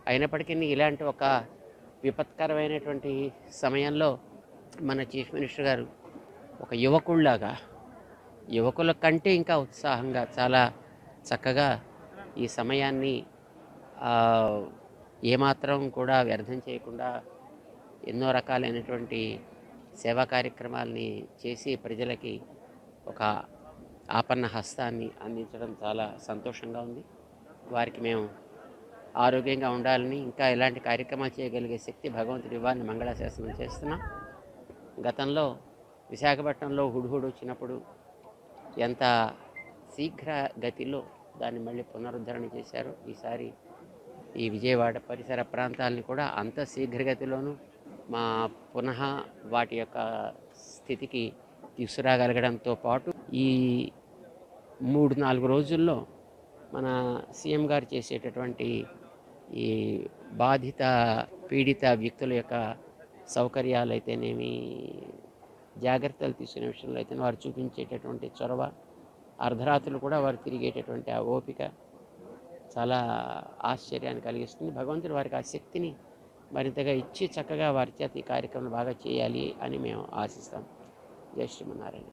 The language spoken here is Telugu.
అయినప్పటికీ ఇలాంటి ఒక విపత్కరమైనటువంటి సమయంలో మన చీఫ్ మినిస్టర్ గారు ఒక యువకుల్లాగా, యువకుల కంటే ఇంకా ఉత్సాహంగా చాలా చక్కగా ఈ సమయాన్ని ఏమాత్రం కూడా వ్యర్థం చేయకుండా ఎన్నో రకాలైనటువంటి సేవా కార్యక్రమాలని చేసి ప్రజలకి ఒక ఆపన్న హస్తాన్ని అందించడం చాలా సంతోషంగా ఉంది. వారికి మేము ఆరోగ్యంగా ఉండాలని, ఇంకా ఇలాంటి కార్యక్రమాలు చేయగలిగే శక్తి భగవంతుడి ఇవ్వాలని మంగళాశాసనం చేస్తున్నాం. గతంలో విశాఖపట్నంలో హుడ్హుడ్ వచ్చినప్పుడు ఎంత శీఘ్ర గతిలో దాన్ని మళ్ళీ పునరుద్ధరణ చేశారు. ఈసారి ఈ విజయవాడ పరిసర ప్రాంతాలని కూడా అంత శీఘ్రగతిలోనూ పునః వాటి యొక్క స్థితికి తీసుకురాగలగడంతో పాటు ఈ 3-4 రోజుల్లో మన సీఎం గారు చేసేటటువంటి ఈ బాధిత పీడిత వ్యక్తుల యొక్క సౌకర్యాలు అయితేనేమి, జాగ్రత్తలు తీసుకునే విషయంలో అయితే వారు చూపించేటటువంటి చొరవ, అర్ధరాత్రులు కూడా వారు తిరిగేటటువంటి ఆ ఓపిక చాలా ఆశ్చర్యాన్ని కలిగిస్తుంది. భగవంతుడు వారికి ఆ శక్తిని మరింతగా ఇచ్చి చక్కగా వారి చేత ఈ కార్యక్రమం బాగా చేయాలి అని మేము ఆశిస్తాం. జై శ్రీమన్నారాయణ.